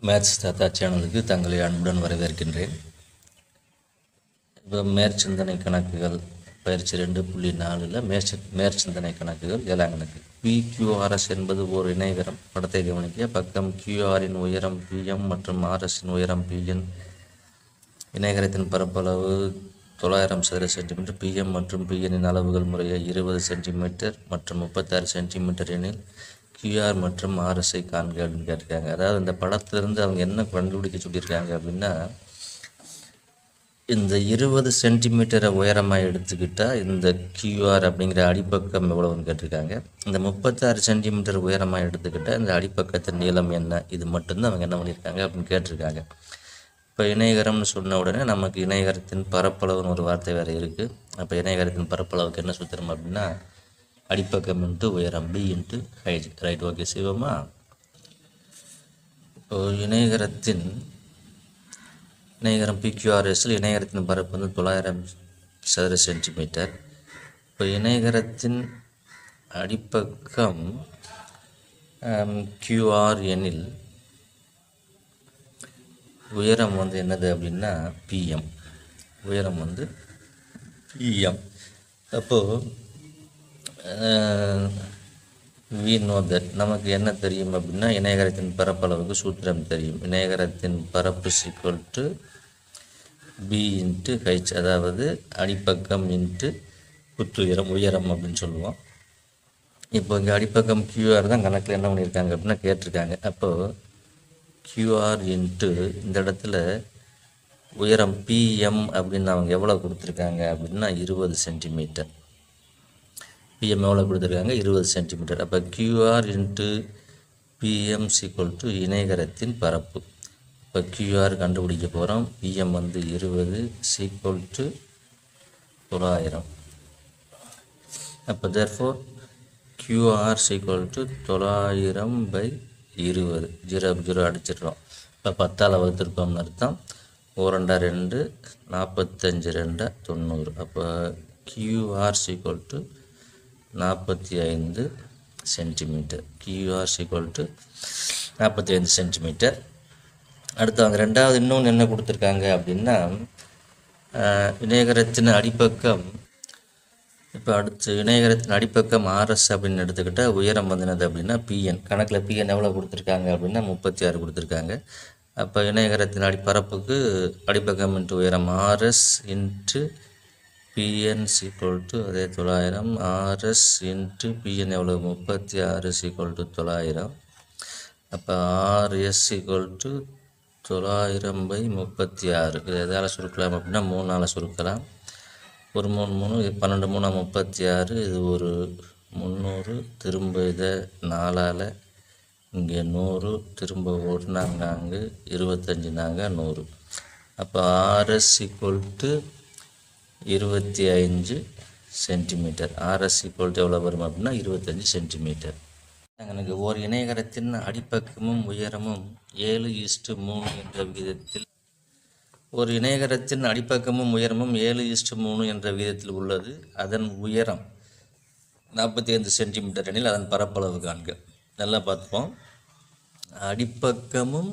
Maths தாத்தா சேனலுக்கு தங்களை அன்புடன் வரவேற்கின்றேன். இப்போ மேற்சிந்தனை கணக்குகள் பயிற்சி 2.4 மேற்சிந்தனை கணக்குகள் 7ஆம் கணக்கு. PQRS என்பது ஒரு இணைகரம். படத்தை கவனிக்க. பக்கம் QRின் உயரம் PM மற்றும் RSின் உயரம் PN. இணைகரத்தின் பரப்பளவு 900 சதுர சென்டிமீட்டர். PM மற்றும் PNின் அளவுகள் முறையாக 20 சென்டிமீட்டர் மற்றும் 36 சென்டிமீட்டர் எனில் QR மற்றும் RSஐ காண்க அப்படின்னு கேட்டிருக்காங்க. அதாவது இந்த படத்திலிருந்து அவங்க என்ன கண்டுபிடிக்க சொல்லியிருக்காங்க அப்படின்னா, இந்த 20 சென்டிமீட்டரை உயரமாக எடுத்துக்கிட்டால் இந்த QR அப்படிங்கிற அடிப்பக்கம் எவ்வளோன்னு கேட்டிருக்காங்க. இந்த 36 சென்டிமீட்டர் உயரமாக எடுத்துக்கிட்டால் இந்த அடிப்பக்கத்தின் நீளம் என்ன, இது மட்டும்தான் அவங்க என்ன பண்ணியிருக்காங்க அப்படின்னு கேட்டிருக்காங்க. இப்போ இணைகரம்னு சொன்ன உடனே நமக்கு இணைகரத்தின் பரப்பளவுன்னு ஒரு வார்த்தை வேறு இருக்குது. அப்போ இணைகரத்தின் பரப்பளவுக்கு என்ன சூத்திரம் அப்படின்னா, அடிப்பக்கம் இன்ட்டு உயரம் B into height. Right, okay, சிவமா. இப்போ இணைகரம் PQRSல் இணைகரத்தின் பரப்பு வந்து 900 சதுர சென்டிமீட்டர். இப்போ இணைகரத்தின் அடிப்பக்கம் QR எனில் உயரம் வந்து என்னது அப்படின்னா PM. உயரம் வந்து PM. அப்போது we know that நமக்கு என்ன தெரியும் அப்படின்னா, இணைகரத்தின் பரப்பளவுக்கு சூத்திரம் தெரியும். இணைகரத்தின் பரப்பு = B இன்ட்டு H, அதாவது அடிப்பக்கம் இன்ட்டு உயரம் அப்படின்னு சொல்லுவோம். இப்போ இங்கே அடிப்பக்கம் QR தான் கணக்கில் என்ன பண்ணியிருக்காங்க அப்படின்னா கேட்டிருக்காங்க. அப்போது QR இன்ட்டு இந்த இடத்துல உயரம் PM அப்படின்னு அவங்க எவ்வளோ கொடுத்துருக்காங்க அப்படின்னா 20 சென்டிமீட்டர். PM எவ்வளோ கொடுத்துருக்காங்க? 20 சென்டிமீட்டர். அப்போ QR இன்ட்டு PM = இணைகரத்தின் பரப்பு. இப்போ QR கண்டுபிடிக்க போகிறோம். PM வந்து 20 = 900. அப்போ therefore QR = 900/20. 0 அடிச்சிடுறோம். இப்போ 10ஆல் வகுத்திருக்கோம்னு அர்த்தம். 2 45 2 90. அப்போ QR = 45 சென்டிமீட்டர். QR = 45 centimetre. அடுத்து அவங்க ரெண்டாவது இன்னொன்று என்ன கொடுத்துருக்காங்க அப்படின்னா, இணைகரத்தின் அடிப்பக்கம். இப்போ அடுத்து இணைகரத்தின் அடிப்பக்கம் RS அப்படின்னு எடுத்துக்கிட்டால் உயரம் வந்து என்னது அப்படின்னா PN. கணக்கில் PN எவ்வளோ கொடுத்துருக்காங்க அப்படின்னா 36 கொடுத்துருக்காங்க. அப்போ இணைகரத்தின் பரப்புக்கு அடிப்பக்கம் இன்ட்டு உயரம் RS இன்ட்டு PN = அதே 900. RS இன்ட்டு PN எவ்வளோ? 36 = 900. அப்போ RS = 900/36. இது எதால் சுருக்கலாம் அப்படின்னா 3ஆல் சுருக்கலாம். 1 3 3 12 3 36. இது ஒரு 300. திரும்ப இதை 4ஆல், இங்கே 100, திரும்ப 1 4 25 100. அப்போ RS = 25 சென்டிமீட்டர். RS = எவ்வளோ வரும் அப்படின்னா 25 சென்டிமீட்டர். எனக்கு ஒரு இணைகரத்தின் அடிப்பக்கமும் உயரமும் 7:3 என்ற விகிதத்தில் ஒரு இணைகரத்தின் அடிப்பக்கமும் உயரமும் 7:3 என்ற விகிதத்தில் உள்ளது. அதன் உயரம் 45 சென்டிமீட்டர் எனில் அதன் பரப்பளவு காண்க. நல்லா பார்த்துப்போம். அடிப்பக்கமும்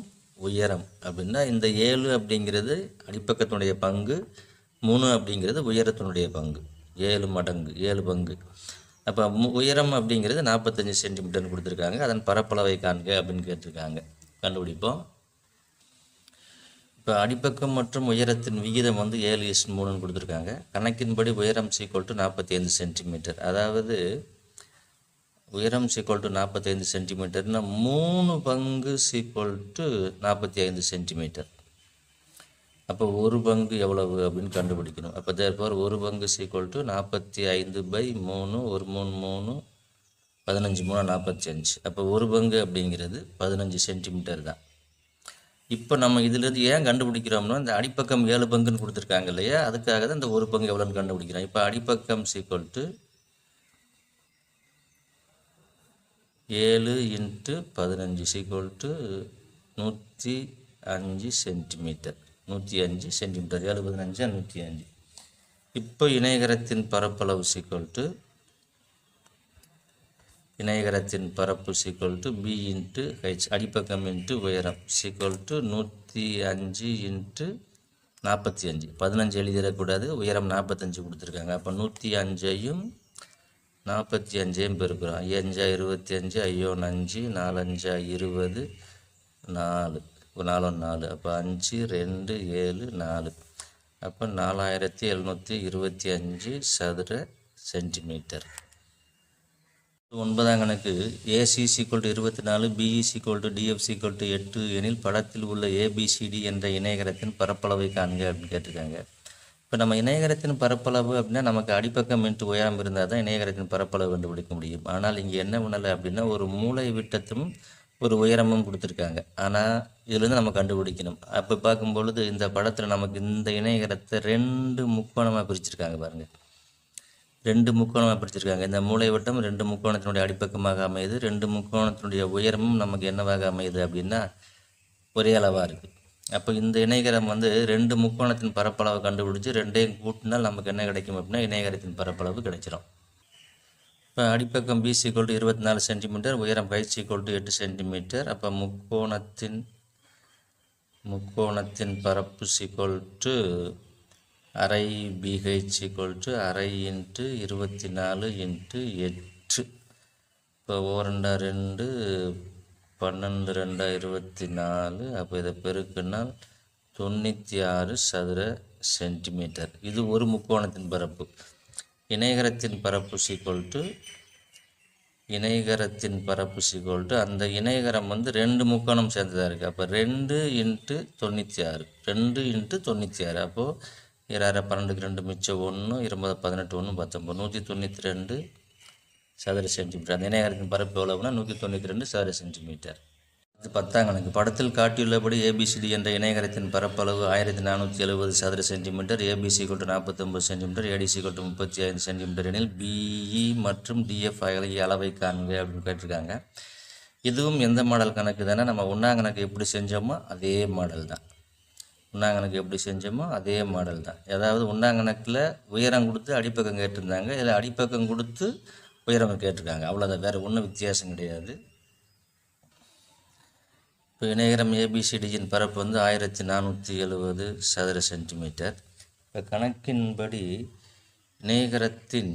உயரம் அப்படின்னா இந்த 7 அப்படிங்கிறது அடிப்பக்கத்தினுடைய பங்கு, 3 அப்படிங்கிறது உயரத்தினுடைய பங்கு. 7 மடங்கு, 7 பங்கு. அப்போ உயரம் அப்படிங்கிறது 45 சென்டிமீட்டர்னு கொடுத்துருக்காங்க. அதன் பரப்பளவை காண்க அப்படின்னு கேட்டிருக்காங்க. கண்டுபிடிப்போம். இப்போ அடிப்பக்கம் மற்றும் உயரத்தின் விகிதம் வந்து 7:3 கொடுத்துருக்காங்க. கணக்கின்படி உயரம் = 45 சென்டிமீட்டர். அதாவது உயரம் = 45 சென்டிமீட்டர்னா 3 பங்கு = 45 சென்டிமீட்டர். அப்போ ஒரு பங்கு எவ்வளவு அப்படின்னு கண்டுபிடிக்கணும். அப்போ therefore ஒரு பங்கு = 45/3. 1 3 3 15 3 45. அப்போ ஒரு பங்கு அப்படிங்கிறது 15 சென்டிமீட்டர் தான். இப்போ நம்ம இதிலேருந்து ஏன் கண்டுபிடிக்கிறோம்னா, இந்த அடிப்பக்கம் 7 பங்குன்னு கொடுத்துருக்காங்க இல்லையா, அதுக்காக தான் இந்த ஒரு பங்கு எவ்வளோன்னு கண்டுபிடிக்கிறோம். இப்போ அடிப்பக்கம் = 7 × 15 = 105 சென்டிமீட்டர். 105 சென்டிமீட்டர். 7 15 105. இப்போ இணைகரத்தின் பரப்பளவு = இணையகரத்தின் பரப்பு = B இன்ட்டு ஹெச், அடிப்பக்கம் இன்ட்டு உயரம் = 105 இன்ட்டு 45. 15 எழுதிடக்கூடாது, உயரம் 45 கொடுத்துருக்காங்க. அப்போ 105ஐயும் 45ஐயும் பெருக்கிறோம். 5 25, 5 4 5 20, 4 4 4, அப்போ 5 2 7 4, அப்போ 4725 சதுர சென்டிமீட்டர். 9ஆம் கணக்கு AC = 24, BE = DF = 8 எனில் படத்தில் உள்ள ABCD என்ற இணையகரத்தின் பரப்பளவை காண்க அப்படின்னு கேட்டிருக்காங்க. இப்போ நம்ம இணையகரத்தின் பரப்பளவு அப்படின்னா நமக்கு அடிப்பக்கம் இன்ட்டு உயரம் இருந்தால் தான் இணையகரத்தின் பரப்பளவு கண்டுபிடிக்க முடியும். ஆனால் இங்கே என்ன பண்ணலை அப்படின்னா ஒரு மூலை விட்டத்தும் ஒரு உயரமும் கொடுத்துருக்காங்க. ஆனால் இதுலேருந்து நம்ம கண்டுபிடிக்கணும். அப்போ பார்க்கும்பொழுது இந்த படத்தில் நமக்கு இந்த இணையகரத்தை 2 முக்கோணமாக பிரிச்சிருக்காங்க பாருங்கள். 2 முக்கோணமாக பிரிச்சிருக்காங்க. இந்த மூலை வட்டம் 2 முக்கோணத்தினுடைய அடிப்பக்கமாக அமையுது. 2 முக்கோணத்தினுடைய உயரமும் நமக்கு என்னவாக அமையுது அப்படின்னா ஒரே அளவாக இருக்குது. அப்போ இந்த இணையகரம் 2 முக்கோணத்தின் பரப்பளவை கண்டுபிடிச்சி 2ஐயும் கூட்டினால் நமக்கு என்ன கிடைக்கும் அப்படின்னா இணையகரத்தின் பரப்பளவு கிடைச்சிடும். இப்போ அடிப்பக்கம் B = 24 சென்டிமீட்டர், உயரம் H = 8 சென்டிமீட்டர். அப்போ முக்கோணத்தின் பரப்பு = அரை BH = அரை இன்ட்டு 24 இன்ட்டு 8. இப்போ 2 12 2 24, அப்போ இதை பெருக்குனால் 96 சதுர சென்டிமீட்டர். இது ஒரு முக்கோணத்தின் பரப்பு. இணையகரத்தின் பரப்பு = அந்த இணையகரம் 2 முக்கோணம் சேர்ந்ததாக இருக்குது. அப்போ 2 இன்ட்டு 96, 2 இன்ட்டு 96. அப்போது 12க்கு 2 மிச்சம் 1, 20 18 1 19, 192 சதுர சென்டிமீட்டர். அந்த இணையகரத்தின் பரப்பு எவ்வளவுனா 192 சதுர சென்டிமீட்டர். இது 10ஆம் கணக்கு. படத்தில் காட்டியுள்ளபடி ABCD என்ற இணையகரத்தின் பரப்பளவு 1470 சதுர centimetre, ABC = 49 centimetre, ADC = 35 centimetre எனில் BE மற்றும் DF ஆகிய அளவை காண்க அப்படின்னு கேட்டிருக்காங்க. இதுவும் எந்த மாடல் கணக்கு தானே, நம்ம 1ஆம் கணக்கு எப்படி செஞ்சோமோ அதே மாடல் தான். 1ஆம் கணக்கு எப்படி செஞ்சோமோ அதே மாடல் தான். அதாவது 1ஆம் கணக்கில் உயரம் கொடுத்து அடிப்பக்கம் கேட்டிருந்தாங்க, இதில் அடிப்பக்கம் கொடுத்து உயரம் கேட்டிருக்காங்க. அவ்வளோதான், வேறு ஒன்றும் வித்தியாசம் கிடையாது. இப்போ இணையகரம் ABCDயின் பரப்பு 1470 சதுர சென்டிமீட்டர். இப்போ கணக்கின்படி இணையகரத்தின்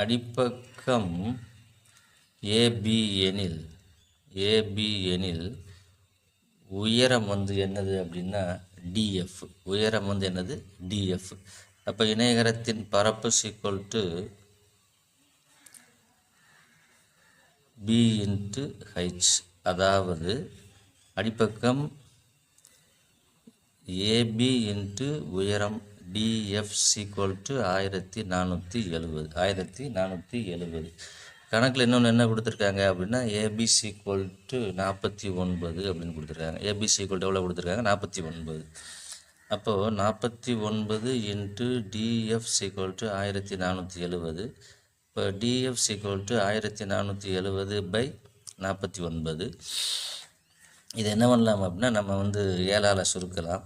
அடிப்பக்கம் AB எனில் உயரம் என்னது அப்படின்னா DF. உயரம் என்னது DF. அப்போ இணையகரத்தின் பரப்பு = B இன்ட்டு H, அதாவது அடிப்பக்கம் AB இன்ட்டு உயரம் DF = 1470. கணக்கில் இன்னொன்று என்ன கொடுத்துருக்காங்க அப்படின்னா ABC = 49 அப்படின்னு கொடுத்துருக்காங்க. ABC எவ்வளோ கொடுத்துருக்காங்க? 49. அப்போது 49 இன்ட்டு DF = 1470. இப்போ DF = 1470/49. இது என்ன பண்ணலாம் அப்படின்னா நம்ம 7ஆல் சுருக்கலாம்.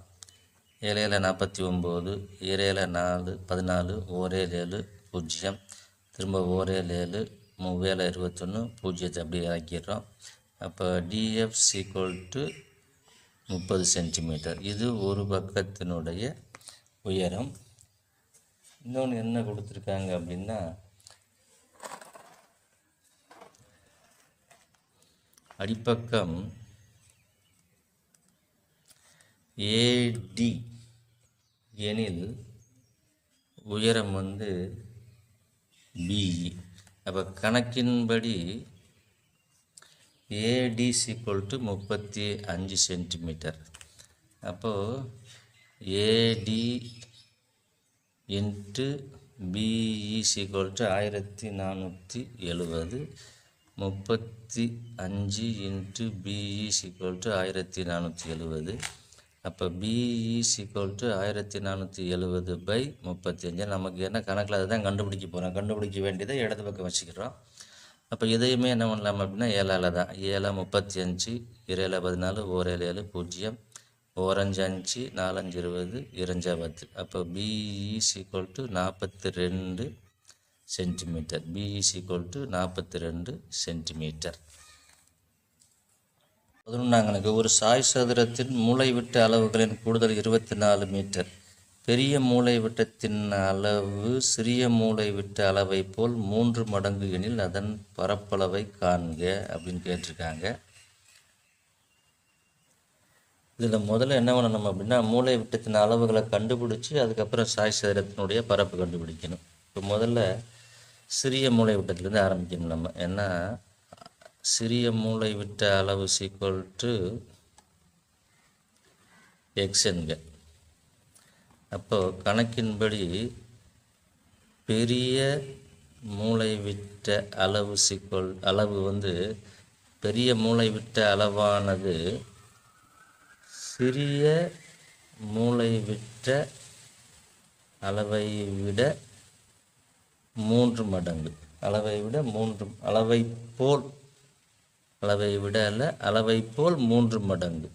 7 7 49, 7 7 4 14, 1 7 0, திரும்ப 1 7 3 7 21, 0 அப்படி இறக்கிடுறோம். அப்போ DF = 30 சென்டிமீட்டர். இது ஒரு பக்கத்தினுடைய உயரம். இன்னொன்று என்ன கொடுத்துருக்காங்க அப்படின்னா அடிப்பக்கம் AD எனில் உயரம் BE. அப்போ கணக்கின்படி AD = 35 சென்டிமீட்டர். அப்போது AD into BE = 1470. 35 into BE = 1470. அப்போ BE = 1470/35. நமக்கு என்ன கணக்கில் அதை தான் கண்டுபிடிக்க போகிறோம். கண்டுபிடிக்க வேண்டியதை இடது பக்கம் வச்சுக்கிறோம். அப்போ இதையுமே என்ன பண்ணலாம் அப்படின்னா 7ஆல் தான். 7 35, 7 14, 1 7 0, ஓரஞ்சு 5 4 5 20 இரஞ்சா 10. அப்போ B is equal to 42 centimetre. B is equal to 42 centimetre. 11ஆம் கணக்கு ஒரு சாய் சதுரத்தின் மூலைவிட்ட அளவுகளின் கூடுதல் 24 மீட்டர். பெரிய மூலைவிட்டத்தின் அளவு சிறிய மூலைவிட்ட அளவை போல் 3 மடங்கு எனில் அதன் பரப்பளவை காண்க அப்படின்னு கேட்டிருக்காங்க. இதில் முதல்ல என்ன பண்ணணும் அப்படின்னா மூலைவிட்டத்தின் அளவுகளை கண்டுபிடிச்சி அதுக்கப்புறம் சாய் சதுரத்தினுடைய பரப்பு கண்டுபிடிக்கணும். இப்போ முதல்ல சிறிய மூலைவிட்டத்திலேருந்து ஆரம்பிக்கணும் நம்ம. ஏன்னா சிறிய மூலைவிட்ட அளவு சீக்வல் டு எக்ஸ்ங்க. அப்போது கணக்கின்படி பெரிய மூலைவிட்ட அளவு பெரிய மூலைவிட்ட அளவானது சிறிய மூலைவிட்ட அளவை விட 3 மடங்கு. அளவை போல் 3 மடங்கு.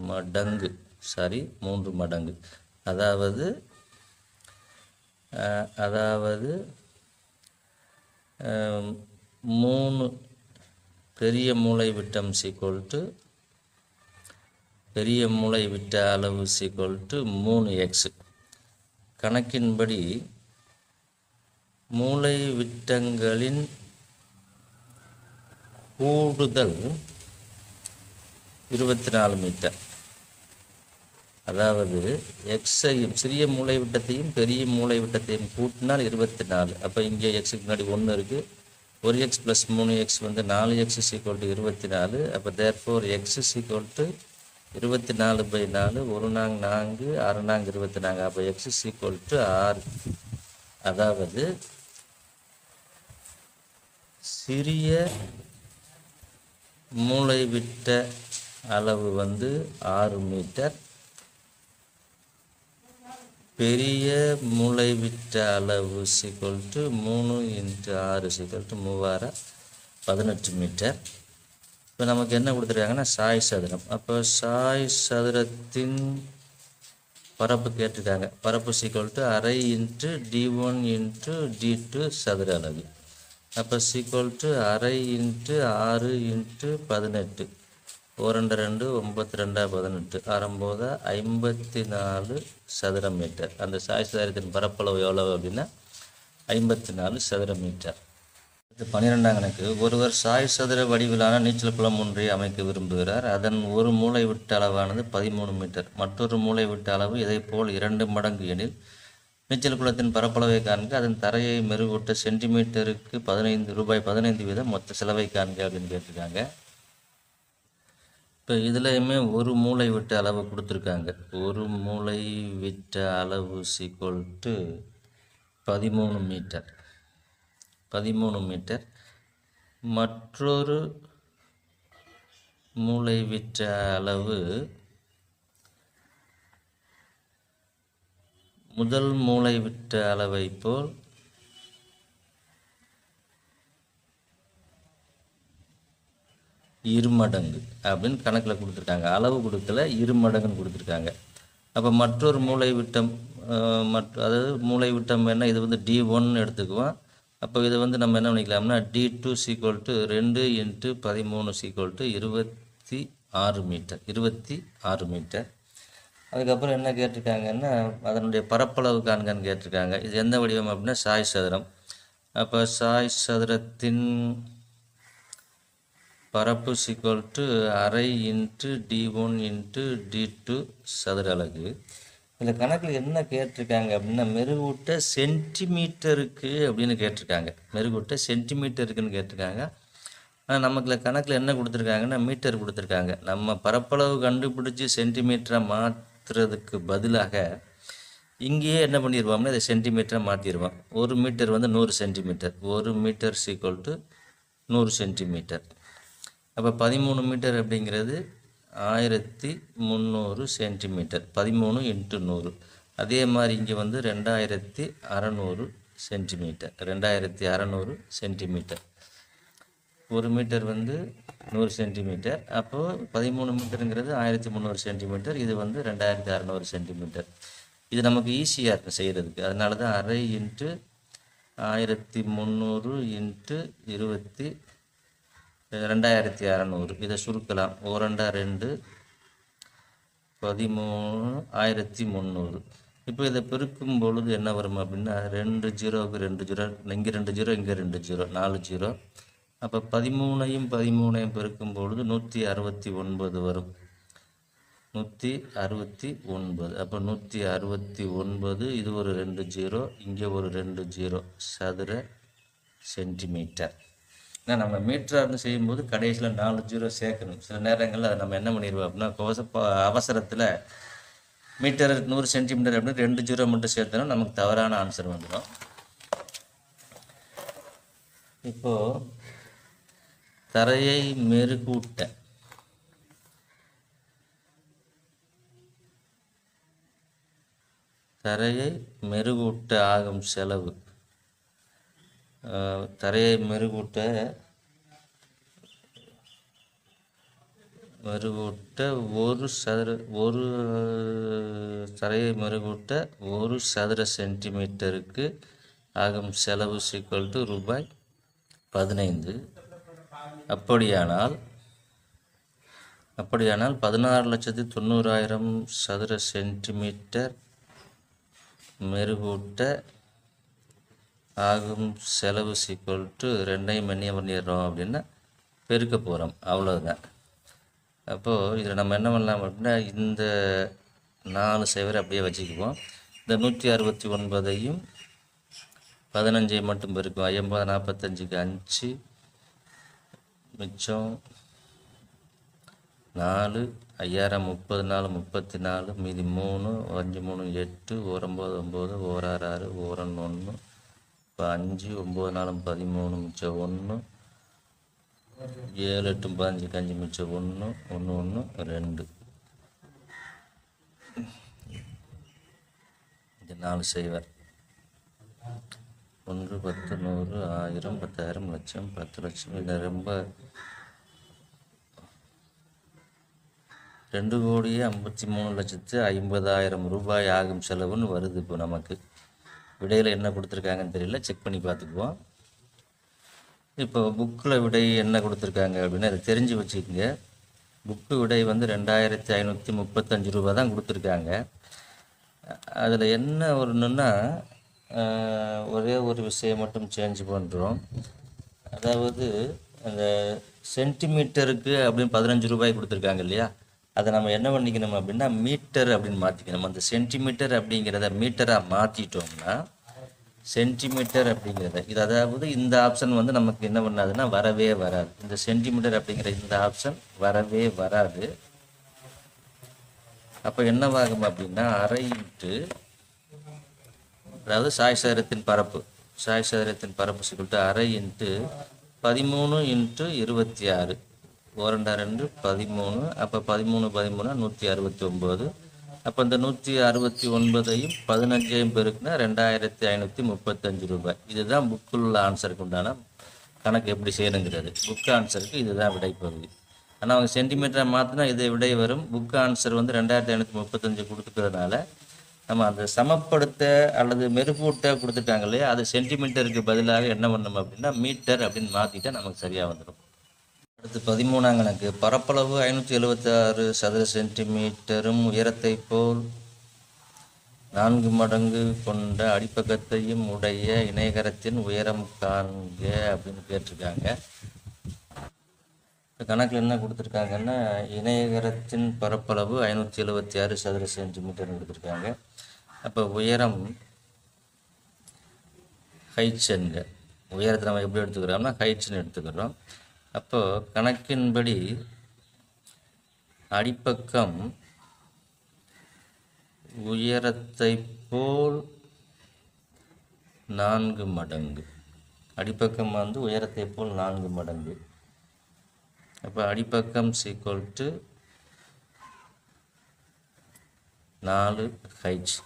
3 மடங்கு. அதாவது 3 பெரிய மூலைவிட்டம் பெரிய மூலைவிட்ட அளவு 3x. கணக்கின்படி மூலைவிட்டங்களின் கூடுதல் 24 மீட்டர். அதாவது எக்ஸையும் சிறிய மூலைவிட்டத்தையும் பெரிய மூலைவிட்டத்தையும் கூட்டினால் 24. அப்போ இங்கே எக்ஸுக்கு முன்னாடி 1 இருக்குது. 1x + 3x 4x = 24. அப்போ தேர்ஃபோர் x = 24/4. 1 நாங் 4 6 நாங் 24. அப்போ x = 6. அதாவது சிறிய மூலைவிட்ட அளவு 6 மீட்டர். பெரிய மூலைவிட்ட அளவு = 3 × 6 = 18 மீட்டர். இப்போ நமக்கு என்ன கொடுத்துருக்காங்கன்னா சாய் சதுரம். அப்போ சாய் சதுரத்தின் பரப்பு கேட்டிருக்காங்க. பரப்பு = ½ × d1 × d2 சதுர அலகு. அப்போ = ½ × 6 × 18. 2 9 18 ஆரம்போது 54 சதுர மீட்டர். அந்த சாய் சதுரத்தின் பரப்பளவு எவ்வளவு அப்படின்னா 54 சதுர மீட்டர். 12ஆம் கணக்கு ஒருவர் சாய் சதுர வடிவிலான நீச்சல் குளம் ஒன்றை அமைக்க விரும்புகிறார். அதன் ஒரு மூலைவிட்ட அளவானது 13 மீட்டர். மற்றொரு மூலைவிட்ட அளவு இதைப்போல் 2 மடங்கு எனில் நீச்சல் குளத்தின் பரப்பளவை காண்க. அதன் தரையை மெருகூட்ட சென்டிமீட்டருக்கு ரூபாய் 15 வீதம் மொத்த செலவை காண்க அப்படின்னு கேட்டிருக்காங்க. இப்போ இதுலையுமே ஒரு மூலைவிட்ட அளவு கொடுத்துருக்காங்க. ஒரு மூலைவிட்ட அளவு = 13 மீட்டர். 13 மீட்டர். மற்றொரு மூலைவிட்ட அளவு முதல் மூலைவிட்ட அளவை போல் 2 மடங்கு அப்படின்னு கணக்கில் கொடுத்துருக்காங்க. அளவு கொடுக்கல, 2 மடங்குன்னு கொடுத்துருக்காங்க. அப்போ மற்றொரு மூலைவிட்டம் அதாவது மூலைவிட்டம் என்ன, இது D1 எடுத்துக்குவோம். அப்போ இதை நம்ம என்ன பண்ணிக்கலாம்னா D2 = 2 × 13 = 26 மீட்டர். 26 மீட்டர். அதுக்கப்புறம் என்ன கேட்டிருக்காங்கன்னா அதனுடைய பரப்பளவு காண்கன்னு கேட்டிருக்காங்க. இது எந்த வடிவம் அப்படின்னா சாய் சதுரம். அப்போ சாய் சதுரத்தின் பரப்பு = ½ × d1 × d2 சதுர அலகு. இந்த கணக்கில் என்ன கேட்டிருக்காங்க அப்படின்னா மெருகூட்ட சென்டிமீட்டருக்கு அப்படின்னு கேட்டிருக்காங்க. மெருகூட்ட சென்டிமீட்டருக்குன்னு கேட்டிருக்காங்க. ஆனால் நமக்கு கணக்கில் என்ன கொடுத்துருக்காங்கன்னா மீட்டர் கொடுத்துருக்காங்க. நம்ம பரப்பளவு கண்டுபிடிச்சி சென்டிமீட்டரை மாற்றுறதுக்கு பதிலாக இங்கேயே என்ன பண்ணிடுவோம்னா இதை சென்டிமீட்டரை மாற்றிடுவோம். 1 மீட்டர் 100 சென்டிமீட்டர். 1 metre = 100 centimetre. அப்போ 13 மீட்டர் அப்படிங்கிறது 1300 சென்டிமீட்டர். 13 × 100. அதே மாதிரி இங்கே 2600 சென்டிமீட்டர். 2600 சென்டிமீட்டர். 1 மீட்டர் வந்து 100 சென்டிமீட்டர். அப்போது 13 மீட்டருங்கிறது 1300 சென்டிமீட்டர். இது வந்து 2600 சென்டிமீட்டர். இது நமக்கு ஈஸியாக இருக்கும் செய்கிறதுக்கு. அதனால தான் அரை இன்ட்டு 1300 இன்ட்டு 2600 இதை சுருக்கலாம். 2 13 1300. இப்போ இதை பெருக்கும் பொழுது என்ன வரும் அப்படின்னா 2 ஜீரோவுக்கு 2 ஜீரோ, இங்கே 2 ஜீரோ, இங்கே 2 ஜீரோ, 4 ஜீரோ. அப்போ 13ஐயும் 13ஐயும் பெருக்கும் பொழுது 169 வரும். 169. அப்போ 169, இது ஒரு 2 ஜீரோ, இங்கே ஒரு 2 ஜீரோ, சதுர சென்டிமீட்டர். ஏன்னா நம்ம மீட்டர்னு செய்யும்போது கடைசியில் 4 ஜீரோ சேர்க்கணும். சில நேரங்களில் அதை நம்ம என்ன பண்ணிடுவோம் அப்படின்னா அவசரத்தில் மீட்டர் 100 சென்டிமீட்டர் அப்படின்னு 2 ஜீரோ மட்டும் சேர்த்தோன்னா நமக்கு தவறான ஆன்சர் வந்துடும். இப்போது தரையை மெருகூட்ட ஆகும் செலவு. தரையை மெருகூட்ட ஒரு சதுர சென்டிமீட்டருக்கு ஆகும் செலவு ரூபாய் 15. அப்படியானால் 16,90,000 சதுர சென்டிமீட்டர் மெருகூட்ட ஆகும் செலவு ரெண்டையும் என்ன பண்ணிடுறோம் அப்படின்னா பெருக்க போகிறோம். அவ்வளோதான். அப்போது இதில் நம்ம என்ன பண்ணலாம் அப்படின்னா இந்த 4 சைவரை அப்படியே வச்சுக்குவோம். இந்த 169ஐயும் 15ஐயும் மட்டும் பெருக்கும். 50 45க்கு 5 மிச்சம் 4, 5000 34 34, மீதி 3, 5 3 8, 1 9 9, 1 6 6, 1 1, இப்போ 5, 9 4 13, மிச்சம் 1, 7 8 15க்கு 5 மிச்சம் 1 1 1 2. இது 4 சைவர். 1 10 100 1000 10,000 லட்சம் 10 லட்சம். இது ரொம்ப 2,53,50,000 ரூபாய் ஆகும் செலவுன்னு வருது. இப்போ நமக்கு விடையில் என்ன கொடுத்துருக்காங்கன்னு தெரியல, செக் பண்ணி பார்த்துக்குவோம். இப்போ புக்கில் விடை என்ன கொடுத்துருக்காங்க அப்படின்னா அதை தெரிஞ்சு வச்சுக்கோங்க. புக்கு விடை வந்து 2,535 ரூபா தான் கொடுத்துருக்காங்க. அதில் என்ன ஒன்றுன்னா ஒரே ஒரு விஷயம் மட்டும் சேஞ்ச் பண்ணுறோம். அதாவது அந்த சென்டிமீட்டருக்கு அப்படின்னு 15 ரூபாய் கொடுத்துருக்காங்க இல்லையா, அதை நம்ம என்ன பண்ணிக்கணும் அப்படின்னா மீட்டர் அப்படின்னு மாற்றிக்கணும். அந்த சென்டிமீட்டர் அப்படிங்கிறத மீட்டராக மாற்றிட்டோம்னா சென்டிமீட்டர் அப்படிங்கிறத இது, அதாவது இந்த ஆப்ஷன் வந்து நமக்கு என்ன பண்ணாதுன்னா வரவே வராது. இந்த சென்டிமீட்டர் அப்படிங்கிற இந்த ஆப்ஷன் வரவே வராது. அப்போ என்னவாகும் அப்படின்னா அரை இன்ட்டு, அதாவது சாய் சதுரத்தின் பரப்பு அரை இன்ட்டு 13 இன்ட்டு 26, 2 13. அப்போ 13 13 169. அப்போ இந்த 169ஐயும் 15ஐயும் பெருக்குனா 2,535 ரூபாய். இதுதான் புக்கில் உள்ள ஆன்சருக்கு உண்டான கணக்கு எப்படி செய்யணுங்கிறது. புக் ஆன்சருக்கு இதுதான் விடைப்பகுதி. ஆனால் அவங்க சென்டிமீட்டரை மாற்றினா இதை விடை வரும். புக் ஆன்சர் வந்து 2,535 கொடுத்துக்கிறதுனால நம்ம அந்த சமப்படுத்த அல்லது மெருகூட்ட கொடுத்துட்டாங்க இல்லையா, அது சென்டிமீட்டருக்கு பதிலாக என்ன பண்ணணும் அப்படின்னா மீட்டர் அப்படின்னு மாற்றிட்டா நமக்கு சரியாக வந்துடும். அடுத்து 13ஆம் கணக்கு. பரப்பளவு 576 சதுர சென்டிமீட்டரும் உயரத்தை போல் 4 மடங்கு கொண்ட அடிப்பக்கத்தையும் உடைய இணையகரத்தின் உயரம் காண்க அப்படின்னு கேட்டிருக்காங்க. கணக்கில் என்ன கொடுத்துருக்காங்கன்னா இணையகரத்தின் பரப்பளவு 576 சதுர சென்டிமீட்டர் கொடுத்துருக்காங்க. அப்போ உயரம் ஹைட்ஸுங்க. உயரத்தை நம்ம எப்படி எடுத்துக்கிறோம்னா ஹைட்ஸ்ன்னு எடுத்துக்கிறோம். அப்போது கணக்கின்படி அடிப்பக்கம் உயரத்தை போல் 4 மடங்கு. அடிப்பக்கம் வந்து உயரத்தை போல் 4 மடங்கு. அப்போ அடிப்பக்கம் = 4 ஹைட்ஸ்.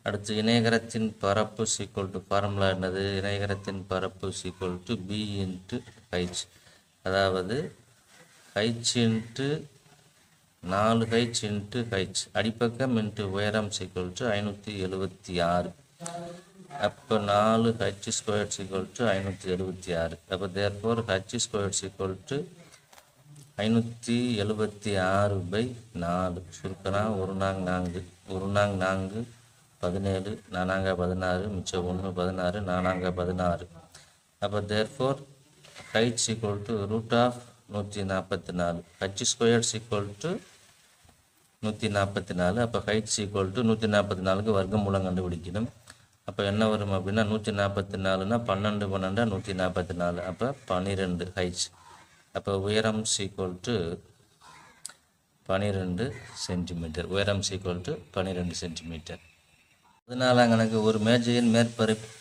அடுத்து இணையகரத்தின் பரப்பு ஃபார்முலா என்னது? இணையகரத்தின் பரப்பு B × ஹைட்ஸ். அதாவது h into 4h into h அடிப்பக்கம் இன்ட்டு உயரம் சீக்வல் டு 576. அப்போ 4h² சீக்வல் டு 576. அப்போ தேர்ஃபோர் h² சீக்வல் டு 576/4. சுருக்கனா 1 4 17 4 16 மிச்சம் 1 16 4 16. அப்போ therefore height is equal to root of 144. h² is equal to 144. அப்போ ஹைட் சீக்வல் டு 144க்கு வர்க்கமூலம் கண்டுபிடிக்கணும். அப்போ என்ன வரும் அப்படின்னா 144னா 12 12 144. அப்போ 12 ஹைச். அப்போ உயரம் சீக்வல் டு 12 சென்டிமீட்டர். உயரம் சீக்வல் டு 12 சென்டிமீட்டர். 14ஆம் கணக்கு ஒரு மேஜையின்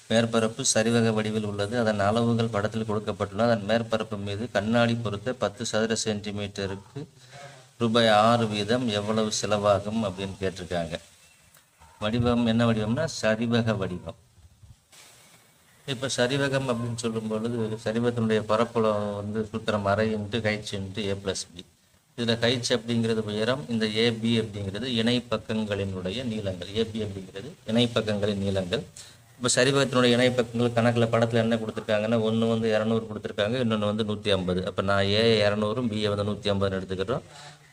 மேற்பரப்பு சரிவக வடிவில் உள்ளது. அதன் அளவுகள் படத்தில் கொடுக்கப்பட்டுள்ளன. அதன் மேற்பரப்பு மீது கண்ணாடி பொருத்த 10 சதுர சென்டிமீட்டருக்கு ரூபாய் 6 வீதம் எவ்வளவு செலவாகும் அப்படின்னு கேட்டிருக்காங்க. வடிவம் என்ன வடிவம்னா சரிவக வடிவம். இப்போ சரிவகம் அப்படின்னு சொல்லும் பொழுது சரிவகத்தினுடைய பரப்பளம் சூத்திரம் அரை இன்ட்டு ஹைச் இன்ட்டு a+b. இதில் ஹைச் அப்படிங்கிறது உயரம், இந்த ஏபி அப்படிங்கிறது இணை பக்கங்களினுடைய நீளங்கள். ஏபி அப்படிங்கிறது இணை பக்கங்களின் நீளங்கள். இப்போ சரிவகத்தினுடைய இணை பக்கங்கள் கணக்கில் படத்தில் என்ன கொடுத்துருக்காங்கன்னா ஒன்று 200 கொடுத்துருக்காங்க, இன்னொன்று 150. அப்போ நான் ஏ 200 பிஏ 150 எடுத்துக்கிறோம்.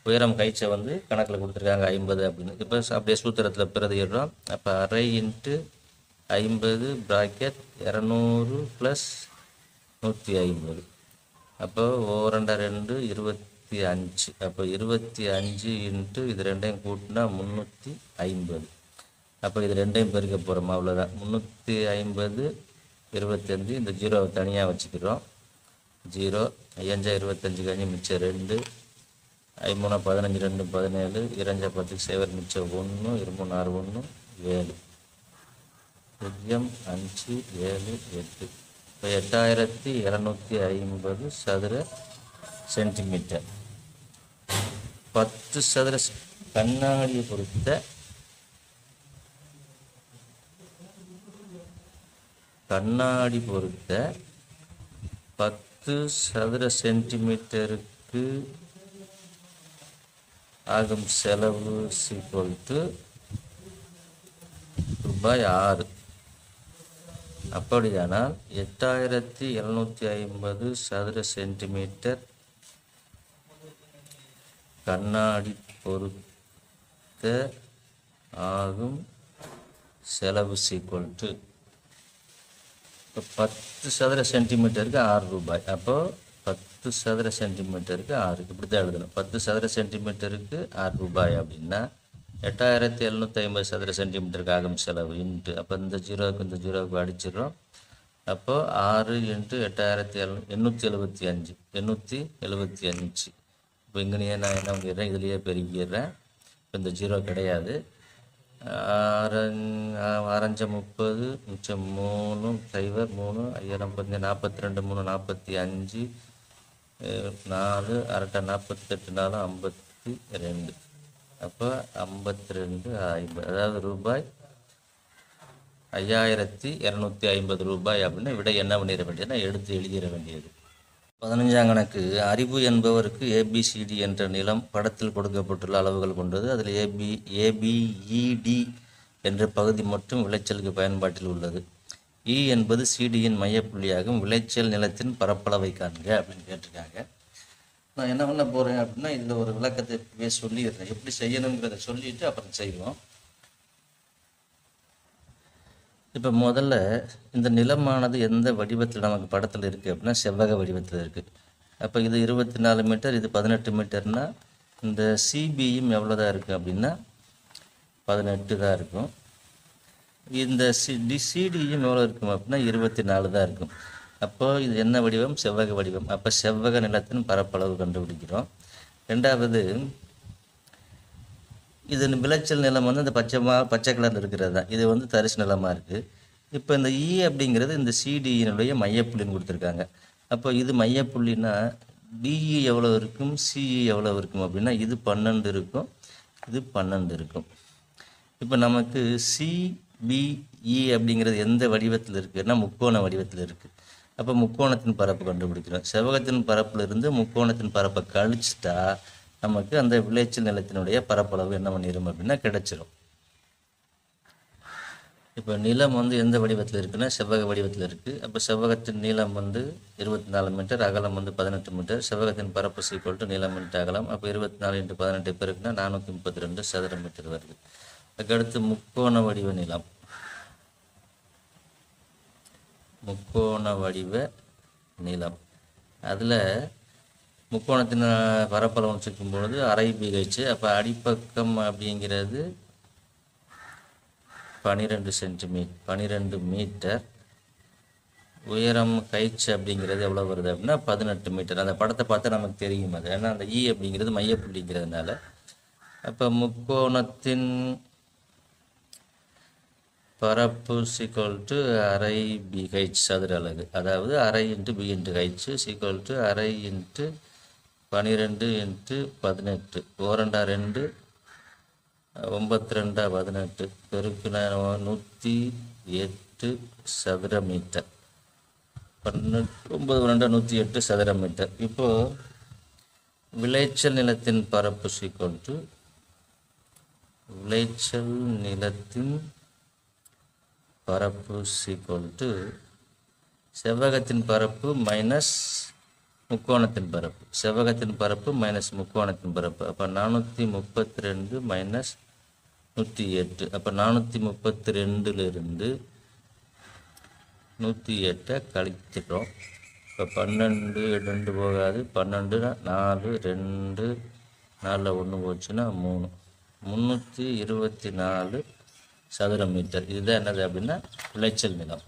உயரம் ஹைச்சை கணக்கில் கொடுத்துருக்காங்க 50 அப்படின்னு. இப்போ அப்படியே சூத்திரத்தில் பிரதிடுறோம். அப்போ அரை இன்ட்டு 50 ப்ராக்கெட் 200 + 150. அப்போ 2 25. அப்போ 25 இன்ட்டு இது ரெண்டையும் கூட்டினா 350. அப்போ இது ரெண்டையும் பெருக்க போகிறோம், அவ்வளோதான். 350 25. இந்த 0வை தனியாக வச்சுக்கிறோம். 0 5 25 கழிஞ்சு மிச்சம் 2 3 15 2 17 2 10 சேவர் மிச்சம் 1 2 6 1 7 0 5 7 8. இப்போ 8250 சதுர சென்டிமீட்டர். 10 சதுர கண்ணாடியை பொறுத்த கண்ணாடி பொறுத்த 10 சதுர சென்டிமீட்டருக்கு ஆகும் செலவு சீக்வல் டு ரூபாய் 6. அப்படியானால் 8750 சதுர சென்டிமீட்டர் கண்ணாடி பொறுத்த ஆகும் செலவு சீக்வல் டு 10 சதுர சென்டிமீட்டருக்கு 6 ரூபாய். அப்போது 10 சதுர சென்டிமீட்டருக்கு 6 இப்படி தான் எழுதணும். 10 சதுர சென்டிமீட்டருக்கு 6 ரூபாய் அப்படின்னா 8750 சதுர சென்டிமீட்டருக்கு ஆகும் செலவு இன்ட்டு, அப்போ இந்த 0க்கு இந்த 0க்கு அடிச்சிடுறோம். அப்போது 6 இன்ட்டு 875. இப்போ இங்கேயே நான் என்ன பண்ணிடுறேன், இதுலேயே பெருக்கிடுறேன். இப்போ இந்த 0 கிடையாது. 6 30 மிச்சம் 3 0 3 5 42 3 45 4 அரட்டை 48 4 52. அப்போ 52 50, அதாவது ரூபாய் 5250 ரூபாய் அப்படின்னு விட என்ன பண்ணிட வேண்டியதுன்னா எடுத்து எழுதிட வேண்டியது. 15ஆம் கணக்கு அறிவு என்பவருக்கு ஏபிசிடி என்ற நிலம் படத்தில் கொடுக்கப்பட்டுள்ள அளவுகள் கொண்டது. அதில் ஏபிஇடி என்ற பகுதி மட்டும் விளைச்சலுக்கு பயன்பாட்டில் உள்ளது. இ என்பது சிடியின் மையப்புள்ளியாகும். விளைச்சல் நிலத்தின் பரப்பளவை காண்க அப்படின்னு கேட்டிருக்காங்க. நான் என்ன பண்ண போகிறேன் அப்படின்னா இதில் ஒரு விளக்கத்தை சொல்லிடுறேன். எப்படி செய்யணுங்கிறத சொல்லிவிட்டு அப்புறம் செய்வோம். இப்போ முதல்ல இந்த நிலமானது எந்த வடிவத்தில் நமக்கு படத்தில் இருக்குது அப்படின்னா செவ்வக வடிவத்தில் இருக்குது. அப்போ இது 24 மீட்டர், இது 18 மீட்டர்னா இந்த சிபியும் எவ்வளோ தான் இருக்குது அப்படின்னா 18 தான் இருக்கும். இந்த சிடியும் எவ்வளோ இருக்கும் அப்படின்னா 24 தான் இருக்கும். அப்போது இது என்ன வடிவம்? செவ்வக வடிவம். அப்போ செவ்வக நிலத்தின் பரப்பளவு கண்டுபிடிக்கிறோம். ரெண்டாவது இது விளைச்சல் நிலம் இந்த பச்சை கலரில் இருக்கிறது தான். இது தரிசு நிலமாக இருக்குது. இப்போ இந்த இ அப்படிங்கிறது இந்த சிடியினுடைய மையப்புள்ளின்னு கொடுத்துருக்காங்க. அப்போ இது மையப்புள்ளினா டிஇ எவ்வளோ இருக்கும், சிஇ எவ்வளோ இருக்கும் அப்படின்னா இது 12 இருக்கும், இது 12 இருக்கும். இப்போ நமக்கு சிபிஇ அப்படிங்கிறது எந்த வடிவத்தில் இருக்குதுன்னா முக்கோண வடிவத்தில் இருக்குது. அப்போ முக்கோணத்தின் பரப்பு கண்டுபிடிக்கிறோம். செவ்வகத்தின் பரப்பிலிருந்து முக்கோணத்தின் பரப்பை கழிச்சிட்டா நமக்கு அந்த விளைச்சல் நிலத்தினுடைய பரப்பளவு என்ன பண்ணிடும் அப்படின்னா கிடைச்சிரும். இப்போ நிலம் வந்து எந்த வடிவத்தில் இருக்குன்னா செவ்வக வடிவத்தில் இருக்குது. அப்போ செவ்வகத்தின் நீளம் வந்து 24 மீட்டர், அகலம் வந்து 18 மீட்டர். செவ்வகத்தின் பரப்பு சீக்வல் நீளம் இன்ட்டு அகலம். அப்போ 24 × 18 பெருக்குன்னா 432 சதுர மீட்டர் வருது. அதுக்கடுத்து முக்கோண வடிவ நிலம். முக்கோண வடிவ நிலம் அதில் முக்கோணத்தின் பரப்பளவு வச்சுக்கும் பொழுது அரை BH. அப்போ அடிப்பக்கம் அப்படிங்கிறது 12 சென்டிமீட்டர் 12 மீட்டர். உயரம் H அப்படிங்கிறது எவ்வளோ வருது அப்படின்னா 18 மீட்டர். அந்த படத்தை பார்த்தா நமக்கு தெரியும் அது, ஏன்னா அந்த E அப்படிங்கிறது மையப்புள்ளிங்கிறதுனால. அப்போ முக்கோணத்தின் பரப்பு சீக்வல் டு அரை BH சதுர அலகு, அதாவது அரை × B × H சீக்வல் டு அரை × 12 × 18 ஓரண்டா 2 92 18 பெருக்குனா 108 சதுர மீட்டர். 9 108 சதுர மீட்டர். இப்போது விளைச்சல் நிலத்தின் பரப்பு சீக்வல் டு விளைச்சல் நிலத்தின் பரப்பு சீக்வல் டு செவ்வகத்தின் பரப்பு மைனஸ் முக்கோணத்தின் பரப்பு. செவ்வகத்தின் பரப்பு மைனஸ் முக்கோணத்தின் பரப்பு. அப்போ 432 மைனஸ் 108. அப்போ 432லிருந்து 108 கழிக்கிறோம். இப்போ 12 2 போகாது, 12 4 2 4 1 போச்சுன்னா 3 324 சதுர மீட்டர். இதுதான் என்னது அப்படின்னா விளைச்சல் நிலம்.